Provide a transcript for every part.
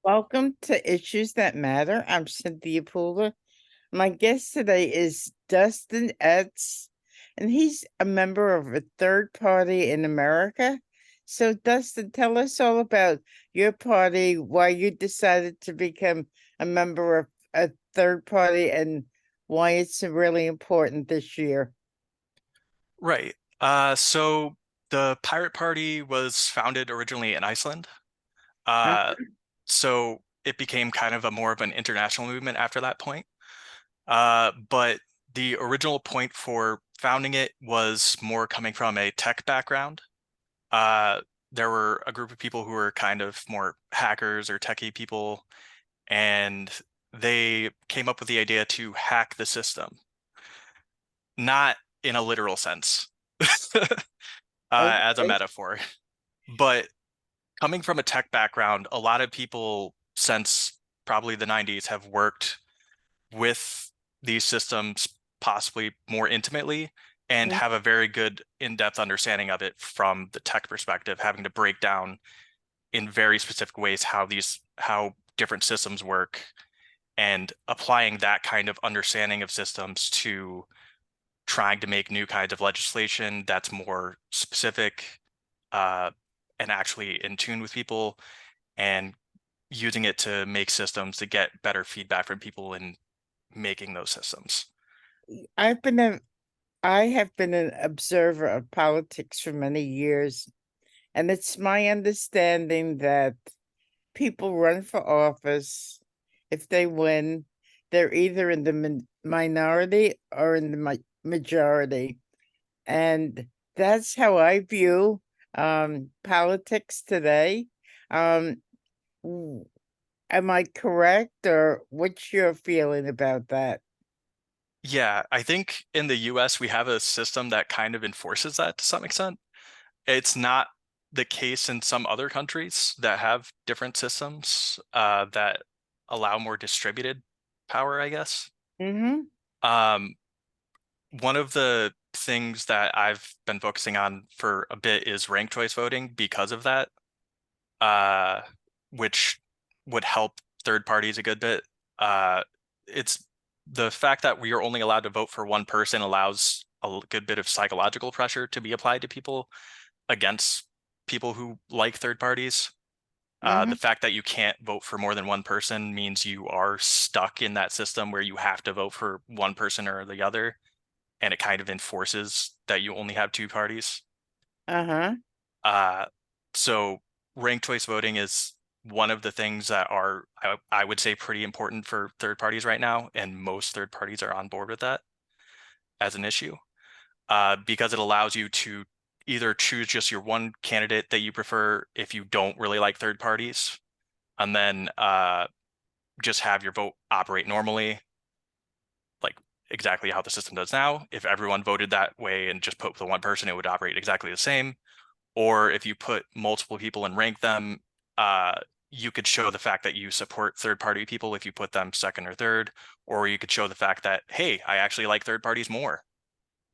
Welcome to Issues That Matter. I'm Cynthia Pooler. My guest today is Dustin Etts, and he's a member of a third party in America. So, Dustin, tell us all about your party, why you decided to become a member of a third party, and why it's really important this year. Right. So the Pirate Party was founded originally in Iceland. Uh, Uh, so it became kind of a more of an international movement after that point. But the original point for founding it was more coming from a tech background. Uh, there were a group of people who were kind of more hackers or techie people, and they came up with the idea to hack the system, not in a literal sense. As a okay. metaphor. But coming from a tech background, a lot of people since probably the 90s have worked with these systems possibly more intimately and Mm, have a very good in-depth understanding of it from the tech perspective, having to break down in very specific ways how different systems work and applying that kind of understanding of systems to trying to make new kinds of legislation that's more specific uh, and actually in tune with people and using it to make systems to get better feedback from people in making those systems. I've been a I have been an observer of politics for many years, and it's my understanding that people run for office. If they win, they're either in the minority or in the majority. And that's how I view politics today. Um, w- am I correct, or what's your feeling about that? Yeah, I think in the US we have a system that kind of enforces that to some extent. It's not the case in some other countries that have different systems that allow more distributed power, I guess. Mm-hmm. Um, One of the things that I've been focusing on for a bit is ranked choice voting because of that, uh, which would help third parties a good bit. It's the fact that we are only allowed to vote for one person allows a good bit of psychological pressure to be applied to people against people who like third parties. The Mm-hmm. fact that you can't vote for more than one person means you are stuck in that system where you have to vote for one person or the other, and it kind of enforces that you only have two parties. Uh-huh. Uh, so ranked choice voting is one of the things that are, I would say, pretty important for third parties right now, and most third parties are on board with that as an issue, because it allows you to either choose just your one candidate that you prefer if you don't really like third parties, and then just have your vote operate normally, like exactly how the system does now. If everyone voted that way and just put the one person, it would operate exactly the same. Or if you put multiple people and rank them, uh, you could show the fact that you support third party people if you put them second or third, or you could show the fact that, hey, I actually like third parties more.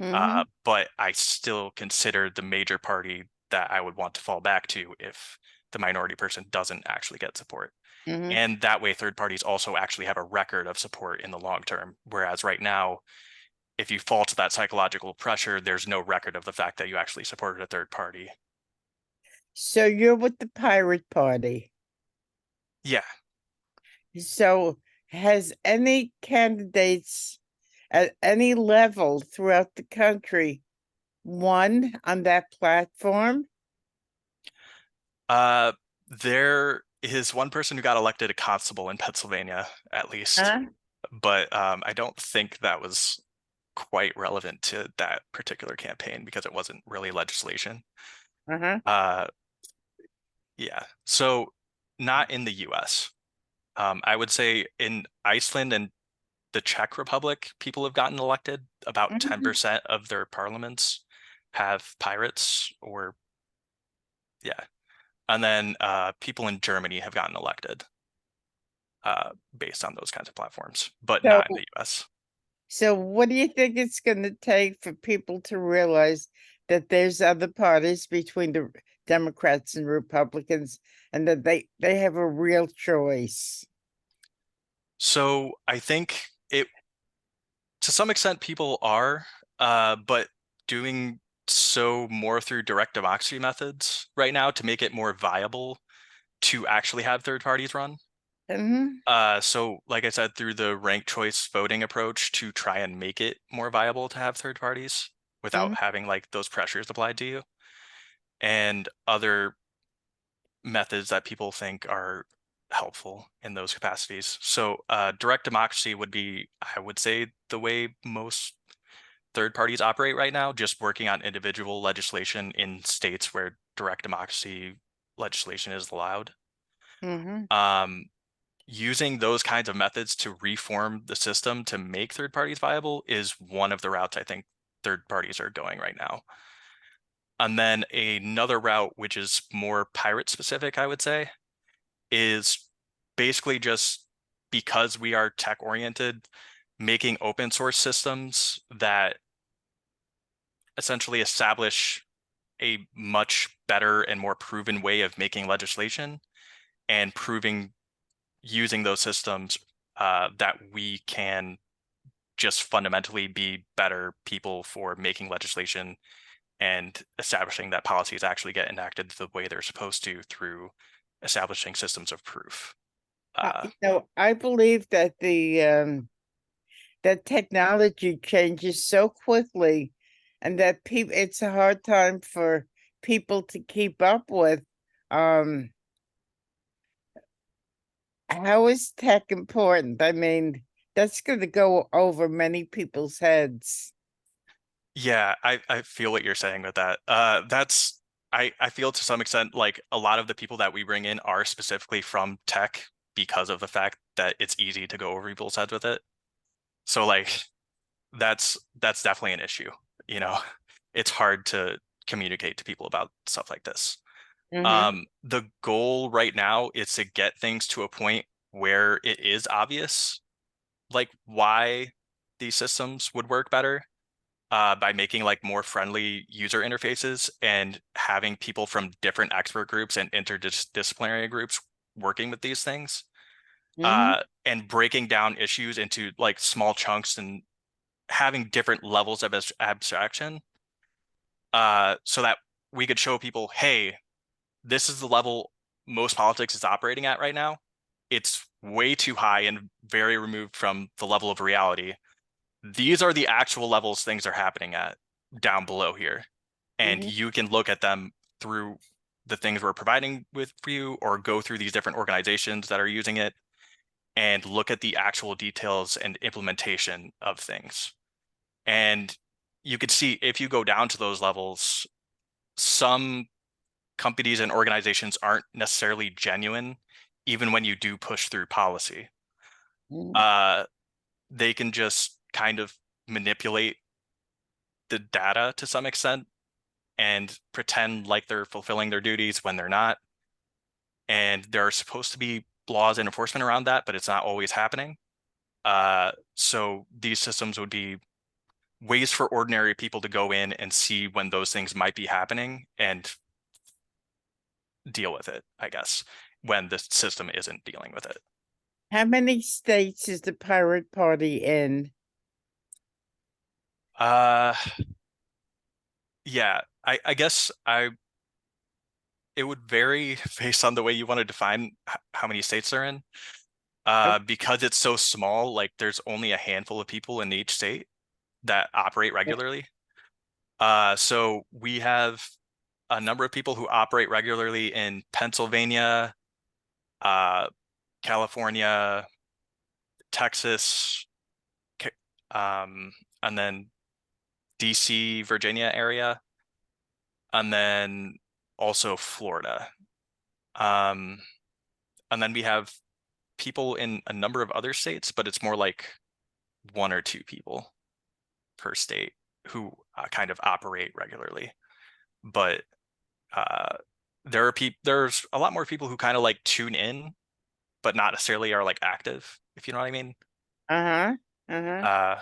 Mm-hmm. But I still consider the major party that I would want to fall back to if the minority person doesn't actually get support. Mm-hmm. And that way, third parties also actually have a record of support in the long term. Whereas right now, if you fall to that psychological pressure, there's no record of the fact that you actually supported a third party. So you're with the Pirate Party. Yeah. So has any candidates at any level throughout the country won on that platform? Uh, there is one person who got elected a constable in Pennsylvania, at least, Huh? but I don't think that was quite relevant to that particular campaign because it wasn't really legislation. Uh-huh. Uh, yeah, so not in the US. I would say in Iceland and the Czech Republic, people have gotten elected. About Mhm. 10% of their parliaments have pirates, or yeah. And then people in Germany have gotten elected based on those kinds of platforms, but So, not in the US. so what do you think it's going to take for people to realize that there's other parties between Democrats and Republicans, and that they have a real choice. So I think it, to some extent, people are, but doing so more through direct democracy methods right now to make it more viable to actually have third parties run. Hmm. So like I said, through the ranked choice voting approach to try and make it more viable to have third parties Hmm. without having like those pressures applied to you, and other methods that people think are helpful in those capacities. So direct democracy would be, I would say, the way most third parties operate right now, just working on individual legislation in states where direct democracy legislation is allowed. Hmm. Um, Using those kinds of methods to reform the system to make third parties viable is one of the routes I think third parties are going right now. And then another route, which is more pirate specific, I would say, is basically just because we are tech oriented, making open source systems that essentially establish a much better and more proven way of making legislation, and proving using those systems that we can just fundamentally be better people for making legislation and establishing that policies actually get enacted the way they're supposed to through establishing systems of proof. Uh, I believe that the that technology changes so quickly, and that people it's a hard time for people to keep up with. Um, how is tech important? I mean, that's going to go over many people's heads. yeah, I feel what you're saying with that. That's I feel to some extent like a lot of the people that we bring in are specifically from tech because of the fact that it's easy to go over people's heads with it. So like that's definitely an issue. You know, it's hard to communicate to people about stuff like this. Hmm. The goal right now is to get things to a point where it is obvious, like why these systems would work better, by making like more friendly user interfaces and having people from different expert groups and interdisciplinary groups working with these things, Hmm. and breaking down issues into like small chunks and having different levels of abstraction, so that we could show people, hey, this is the level most politics is operating at right now. It's way too high and very removed from the level of reality. These are the actual levels things are happening at down below here. And Hmm. you can look at them through the things we're providing with for you, or go through these different organizations that are using it and look at the actual details and implementation of things. And you could see if you go down to those levels, some companies and organizations aren't necessarily genuine, even when you do push through policy. Hmm. Uh, they can just kind of manipulate the data to some extent and pretend like they're fulfilling their duties when they're not. And there are supposed to be laws and enforcement around that, but it's not always happening. So these systems would be ways for ordinary people to go in and see when those things might be happening and deal with it, I guess, when the system isn't dealing with it. How many states is the Pirate Party in? Uh, yeah, I guess it would vary based on the way you want to define how many states they're in. Oh, Because it's so small, like there's only a handful of people in each state that operate regularly. So we have a number of people who operate regularly in Pennsylvania, uh, California, Texas, um, and then DC, Virginia area, and then also Florida. Um, and then we have people in a number of other states, but it's more like one or two people per state who kind of operate regularly. But uh, there's a lot more people who kind of like tune in, but not necessarily are like active, if you know what I mean. uh-huh, uh-huh. Uh,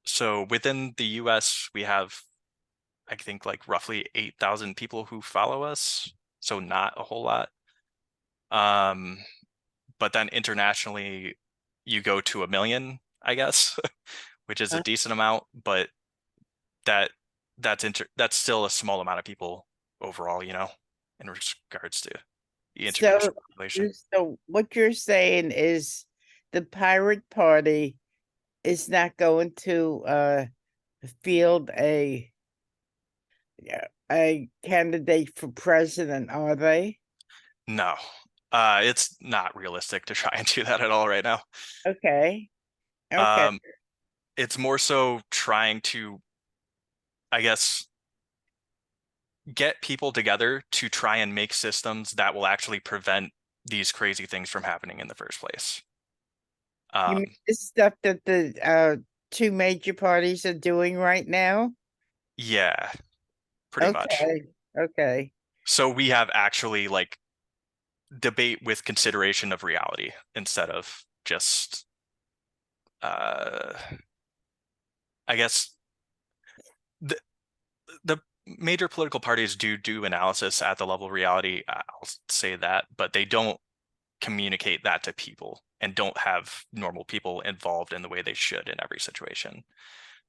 so within the US, we have I think like roughly 8,000 people who follow us, so not a whole lot. But then internationally, you go to 1 million, I guess, which is a Uh, decent amount, but that that's still a small amount of people overall, in regards to the So, international population. so what you're saying is the Pirate Party is not going to field a candidate for president, are they? No, it's not realistic to try and do that at all right now. Okay. Okay. Um, it's more so trying to, I guess, get people together to try and make systems that will actually prevent these crazy things from happening in the first place. You mean Um, the stuff that the two major parties are doing right now? yeah, pretty much. Okay. Okay. So we have actually like debate with consideration of reality instead of just uh I guess the the major political parties do analysis at the level of reality. I'll say that, but they don't communicate that to people and don't have normal people involved in the way they should in every situation.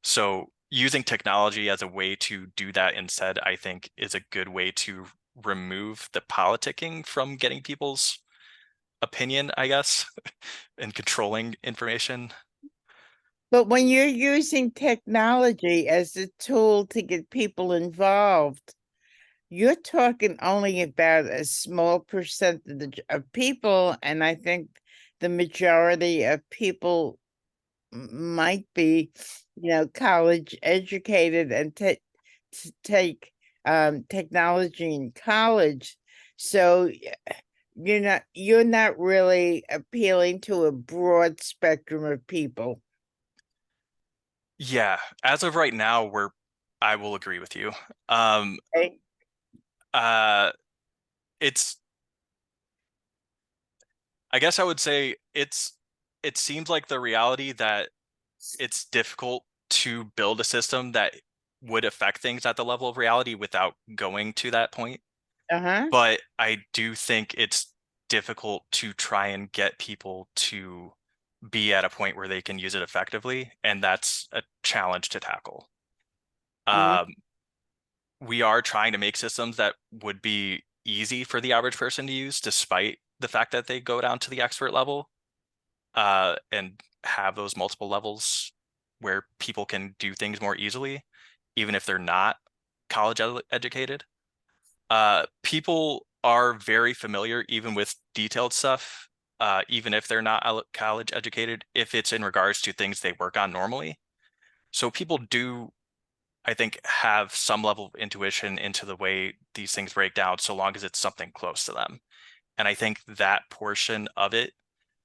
So using technology as a way to do that instead, I think, is a good way to remove the politicking from getting people's opinion, I guess, and controlling information. But when you're using technology as a tool to get people involved, you're talking only about a small percentage of people, and I think the majority of people might be, college educated and to take technology in college. So you're not really appealing to a broad spectrum of people. Yeah, as of right now, I will agree with you. Um, Okay? uh, it's I guess I would say it seems like the reality that it's difficult to build a system that would affect things at the level of reality without going to that point. Uh-huh. But I do think it's difficult to try and get people to be at a point where they can use it effectively, and that's a challenge to tackle. Mhm. Um, we are trying to make systems that would be easy for the average person to use, despite the fact that they go down to the expert level, and have those multiple levels where people can do things more easily, even if they're not college educated. People are very familiar, even with detailed stuff, even if they're not college educated, if it's in regards to things they work on normally. So people do, I think, have some level of intuition into the way these things break down, so long as it's something close to them. And I think that portion of it,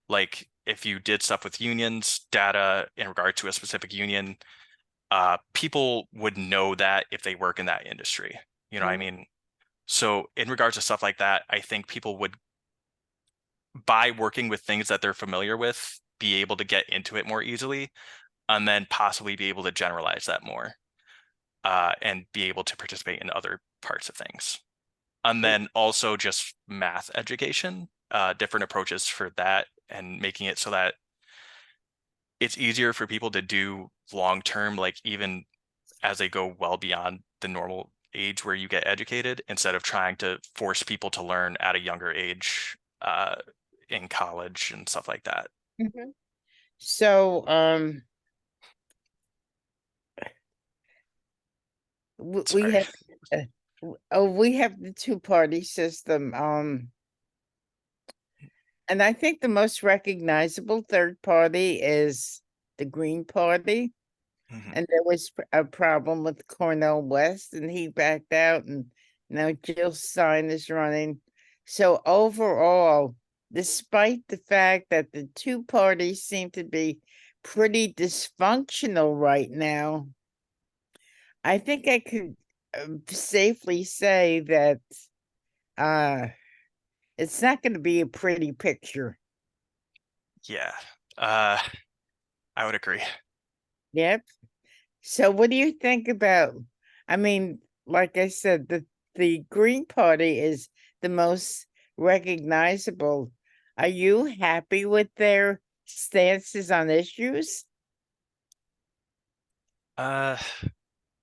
like if you did stuff with unions, data in regard to a specific union, people would know that if they work in that industry. You know what I Mhm. mean? So in regards to stuff like that, I think people would, by working with things that they're familiar with, be able to get into it more easily, and then possibly be able to generalize that more, and be able to participate in other parts of things. And then also just math education, different approaches for that, and making it so that it's easier for people to do long term, like even as they go well beyond the normal age where you get educated, instead of trying to force people to learn at a younger age, in college and stuff like that. Mhm. So, we Sorry. have we have the two-party system. And I think the most recognizable third party is the Green Party. Mhm. And there was a problem with Cornel West, and he backed out, and now Jill Stein is running. So overall, despite the fact that the two parties seem to be pretty dysfunctional right now, I think I could safely say that uh, it's not going to be a pretty picture. Yeah, uh, I would agree. Yep. So what do you think about? I mean, like I said, the Green Party is the most recognizable. Are you happy with their stances on issues? Uh,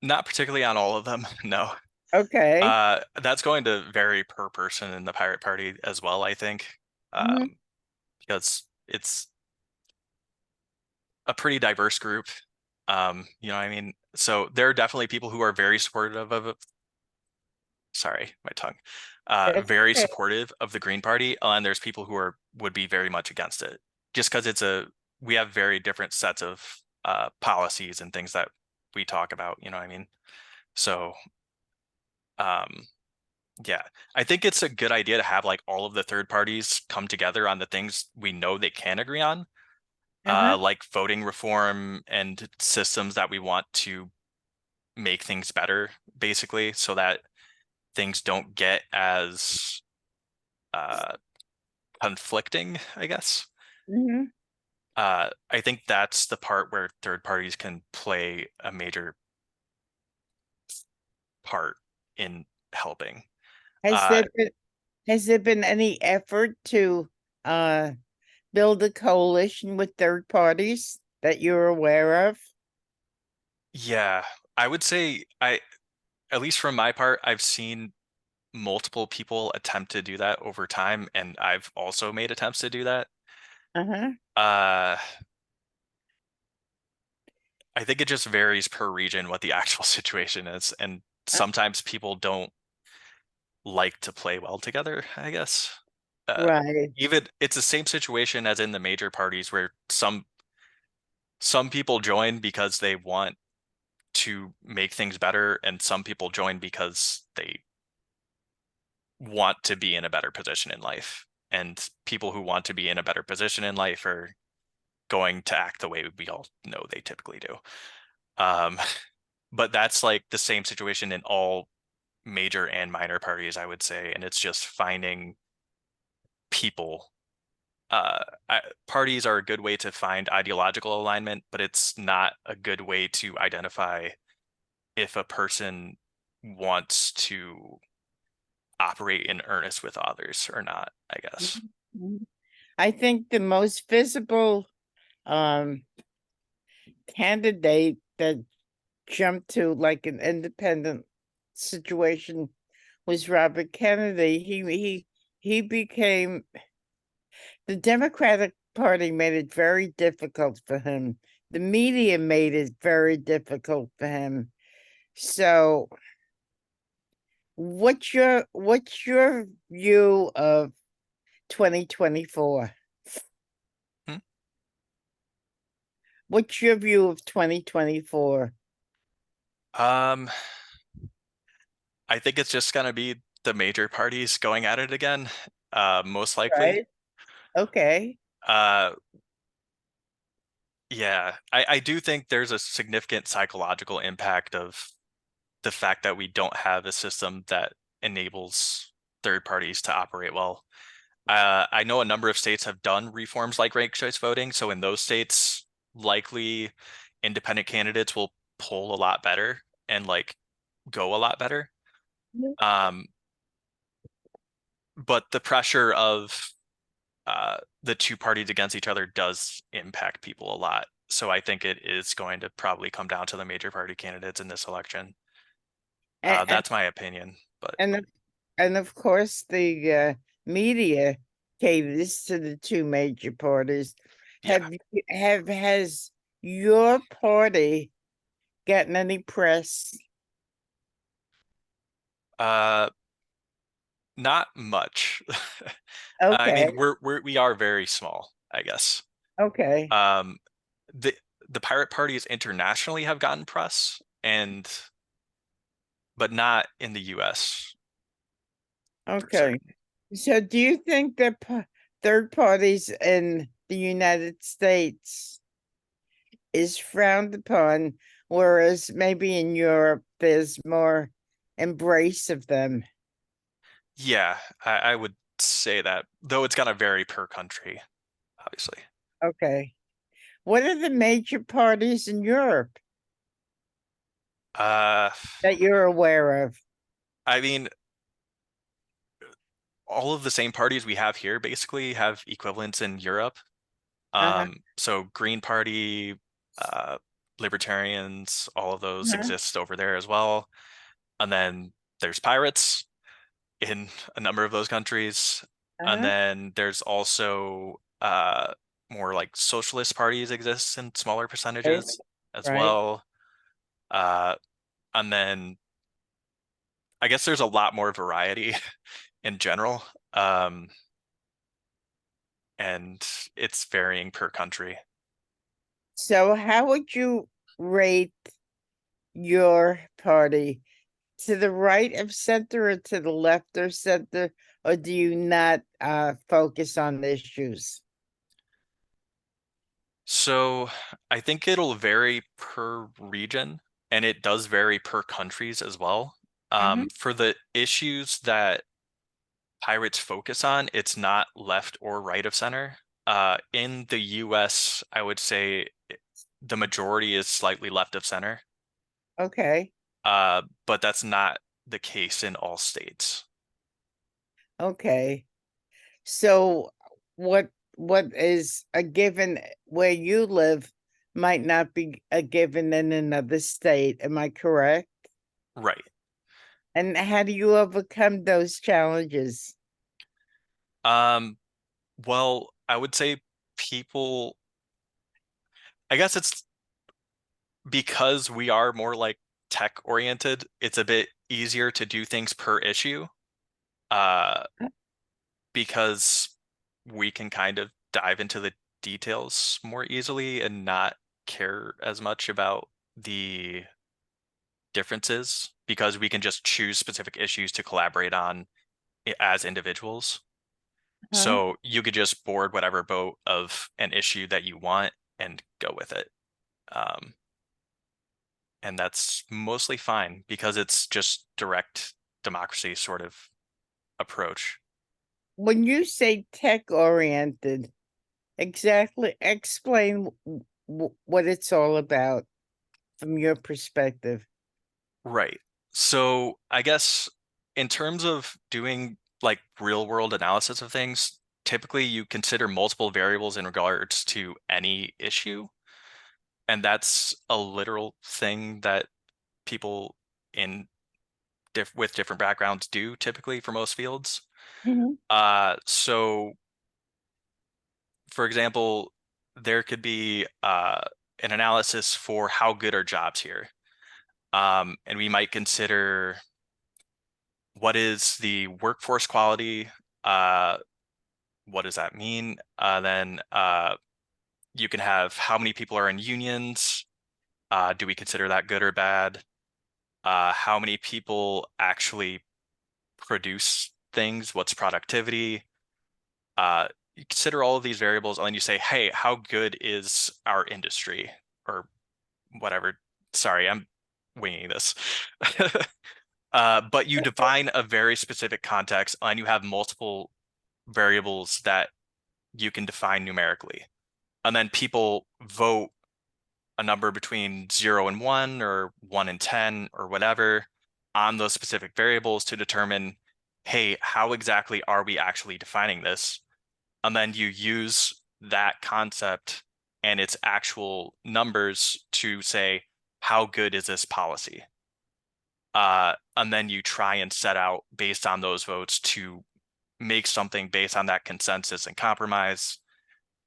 Not particularly on all of them, no. Okay. That's going to vary per person in the Pirate Party as well, I think. Mhm. Because it's a pretty diverse group. You know what I mean? So there are definitely people who are very supportive of, sorry, my tongue. That's Very okay. supportive of the Green Party, and there's people who would be very much against it. Just because we have very different sets of policies and things that we talk about, you know what I mean? So um yeah, I think it's a good idea to have like all of the third parties come together on the things we know they can agree on, Uh-huh. like voting reform and systems that we want to make things better, basically, so that things don't get as uh, conflicting, I guess. Hmm. I think that's the part where third parties can play a major part in helping. Has Uh, there been has there been any effort to uh build a coalition with third parties that you're aware of? yeah, I would say at least from my part, I've seen multiple people attempt to do that over time, and I've also made attempts to do that. Uh-huh. Uh, I think it just varies per region what the actual situation is, and Uh, sometimes people don't like to play well together, I guess. Uh, right. Even it's the same situation as in the major parties where some people join because they want to make things better, and some people join because they want to be in a better position in life. And people who want to be in a better position in life are going to act the way we all know they typically do. Um, but that's like the same situation in all major and minor parties, I would say. And it's just finding people. Uh, Parties are a good way to find ideological alignment, but it's not a good way to identify if a person wants to operate in earnest with others or not, I guess. Mhm. I think the most visible um candidate that jumped to like an independent situation was Robert Kennedy. He became the Democratic Party made it very difficult for him. The media made it very difficult for him. So what's your view of 2024? Hmm. What's your view of 2024? Um, I think it's just gonna be the major parties going at it again, most likely. Right. Okay. Uh, yeah, I do think there's a significant psychological impact of the fact that we don't have a system that enables third parties to operate well. I know a number of states have done reforms like ranked choice voting, so in those states, likely independent candidates will poll a lot better and like go a lot better. Um, but the pressure of the two parties against each other does impact people a lot. So I think it is going to probably come down to the major party candidates in this election. And That's my opinion, but and of, and of course the media caters to the two major parties. yeah, Has your party gotten any press? uh, not much. I Okay. mean, we are very small, I guess. Okay. Um, the the pirate parties internationally have gotten press, and but not in the U.S. per se. Okay. So do you think that third parties in the United States is frowned upon, whereas maybe in Europe there's more embrace of them? Yeah, I would say that, though it's gonna vary per country, obviously. Okay. What are the major parties in Europe? Uh, that you're aware of? I mean, all of the same parties we have here basically have equivalents in Europe. Uh-huh, So Green Party, uh, Libertarians, all of those uh-huh, exist over there as well. And then there's pirates in a number of those countries. And uh-huh. then there's also more like socialist parties exist in smaller Right, percentages as right. well. Uh, and then I guess there's a lot more variety in general. Um, and it's varying per country. So how would you rate your party? To the right of center or to the left or center, or do you not focus on the issues? So I think it'll vary per region, and it does vary per countries as well. Hmm. For the issues that pirates focus on, it's not left or right of center. In the US, I would say the majority is slightly left of center, Okay, but that's not the case in all states. okay. So what is a given where you live might not be a given in another state. Am I correct? Right. And how do you overcome those challenges? Um, well, I would say people, I guess it's because we are more like tech oriented, it's a bit easier to do things per issue, uh, because we can kind of dive into the details more easily and not care as much about the differences because we can just choose specific issues to collaborate on as individuals. Huh? So you could just board whatever boat of an issue that you want and go with it. Um, and that's mostly fine because it's just direct democracy sort of approach. When you say tech oriented, exactly explain what it's all about from your perspective. Right. So I guess in terms of doing like real world analysis of things, typically you consider multiple variables in regards to any issue. And that's a literal thing that people in with different backgrounds do typically for most fields. Mhm. So for example, there could be an analysis for how good are jobs here. And we might consider what is the workforce quality? Uh, what does that mean? Then you can have how many people are in unions. Do we consider that good or bad? How many people actually produce things? What's productivity? You consider all of these variables, and then you say, hey, how good is our industry or whatever? Sorry, I'm winging this. But you define a very specific context and you have multiple variables that you can define numerically. And then people vote a number between 0 and 1 or 1 and 10 or whatever on those specific variables to determine, hey, how exactly are we actually defining this? And then you use that concept and its actual numbers to say, how good is this policy? And then you try and set out based on those votes to make something based on that consensus and compromise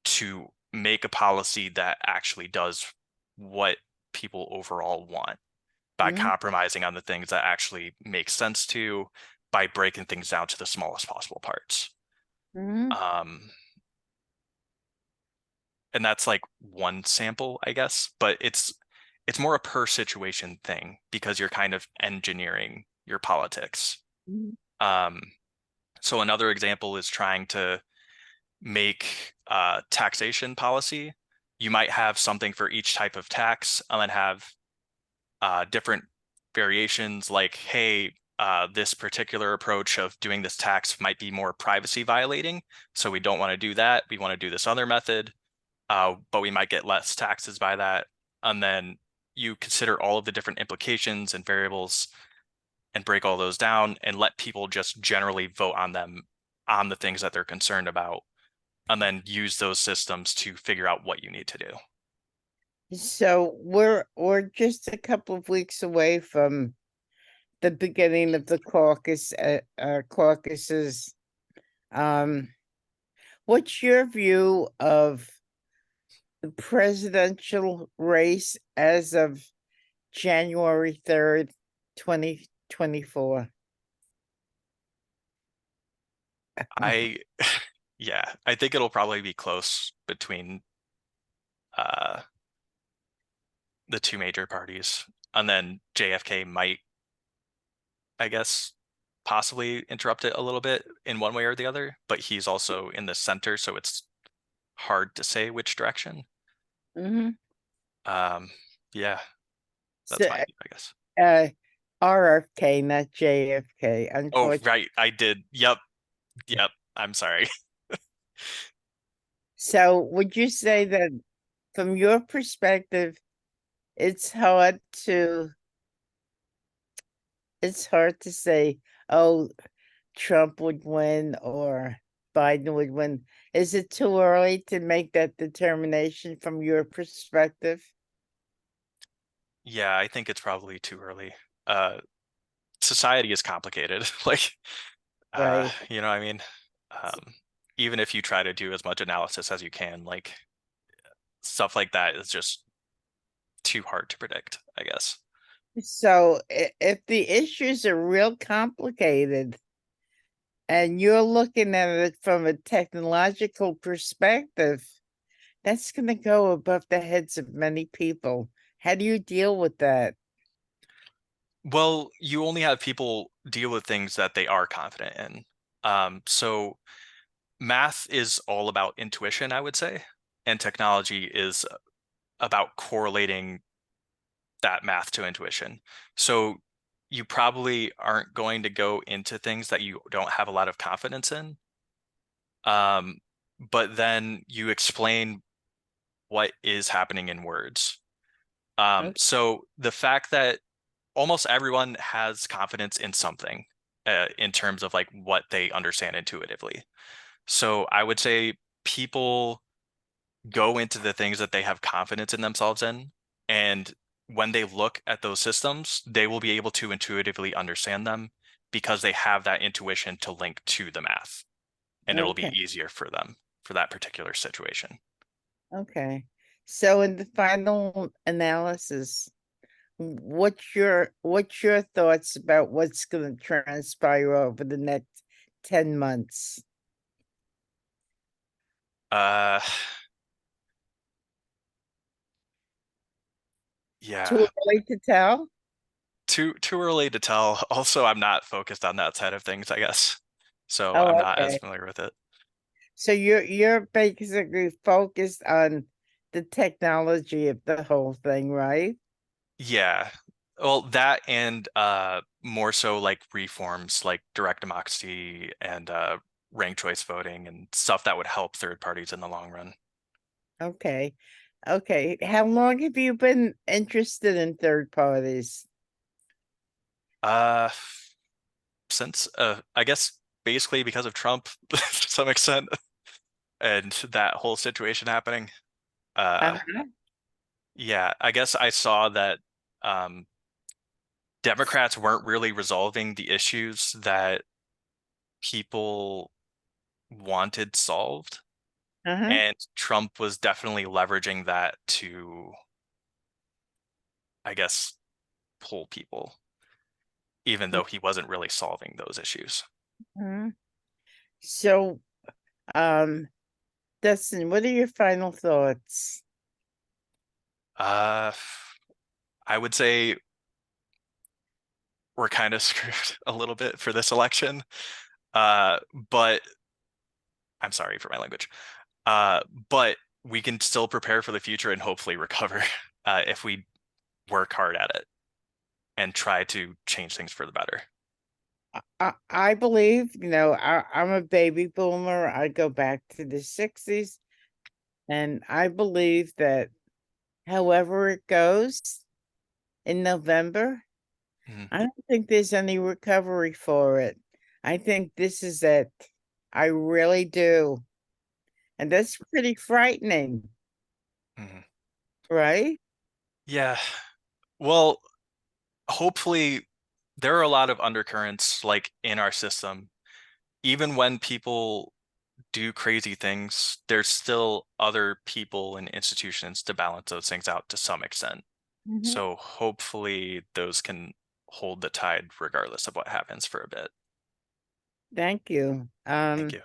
to make a policy that actually does what people overall want by Mhm. compromising on the things that actually make sense to by breaking things down to the smallest possible parts. Mhm. Um, and that's like one sample, I guess, but it's more a per situation thing because you're kind of engineering your politics. Mhm. Um, so another example is trying to make taxation policy. You might have something for each type of tax and then have different variations like, hey, this particular approach of doing this tax might be more privacy violating. So we don't want to do that. We want to do this other method, but we might get less taxes by that. And then you consider all of the different implications and variables and break all those down and let people just generally vote on them, on the things that they're concerned about, and then use those systems to figure out what you need to do. So we're just a couple of weeks away from the beginning of the caucuses. Um, what's your view of the presidential race as of January 3rd, 2024? I yeah, I think it'll probably be close between uh the two major parties. And then JFK might, I guess, possibly interrupt it a little bit in one way or the other, but he's also in the center, so it's hard to say which direction. Mhm. Um, yeah, So, that's my view, I guess. uh, RFK, not JFK, Oh, unfortunately. right, I did. Yep, yep. I'm sorry. So would you say that from your perspective, it's hard to it's hard to say, oh, Trump would win or Biden would win. Is it too early to make that determination from your perspective? Yeah, I think it's probably too early. Uh, Society is complicated. Like, Right. you know what I mean? Um, Even if you try to do as much analysis as you can, like stuff like that is just too hard to predict, I guess. So if the issues are real complicated and you're looking at it from a technological perspective, that's going to go above the heads of many people. How do you deal with that? Well, you only have people deal with things that they are confident in. So math is all about intuition, I would say, and technology is about correlating that math to intuition. So you probably aren't going to go into things that you don't have a lot of confidence in. Um, but then you explain what is happening in words. Okay. So the fact that almost everyone has confidence in something in terms of like what they understand intuitively. So I would say people go into the things that they have confidence in themselves in, and when they look at those systems, they will be able to intuitively understand them because they have that intuition to link to the math, and it'll be Okay. easier for them for that particular situation. Okay. So in the final analysis, what's your thoughts about what's going to transpire over the next 10 months? Uh, Too yeah, early to tell? too early to tell. Also, I'm not focused on that side of things, I guess. So I'm Oh, not as okay. familiar with it. So you're basically focused on the technology of the whole thing, right? Yeah. Well, that and more so like reforms like direct democracy and ranked choice voting and stuff that would help third parties in the long run. Okay. Okay. How long have you been interested in third parties? Uh since I guess basically because of Trump to some extent and that whole situation happening. Uh Uh-huh. yeah, I guess I saw that um Democrats weren't really resolving the issues that people wanted solved. Uh-huh. And Trump was definitely leveraging that to, I guess, pull people, even though he wasn't really solving those issues. Mhm. So, um, Dustin, what are your final thoughts? Uh, I would say we're kind of screwed a little bit for this election. Uh, but I'm sorry for my language. Uh, but we can still prepare for the future and hopefully recover if we work hard at it and try to change things for the better. I believe, I'm a baby boomer. I go back to the 60s, and I believe that however it goes, in November, Mhm, I don't think there's any recovery for it. I think this is it. I really do. And that's pretty frightening, mhm. right? Yeah. Well, hopefully there are a lot of undercurrents like in our system. Even when people do crazy things, there's still other people and institutions to balance those things out to some extent. Mhm. So hopefully those can hold the tide regardless of what happens for a bit. Thank you. Thank you.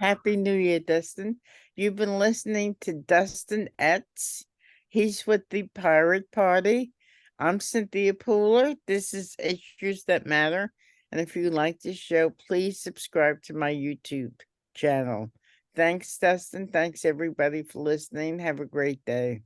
Happy New Year, Dustin. You've been listening to Dustin Etts. He's with the Pirate Party. I'm Cynthia Pooler. This is Issues That Matter. And if you like this show, please subscribe to my YouTube channel. Thanks, Dustin. Thanks, everybody, for listening. Have a great day.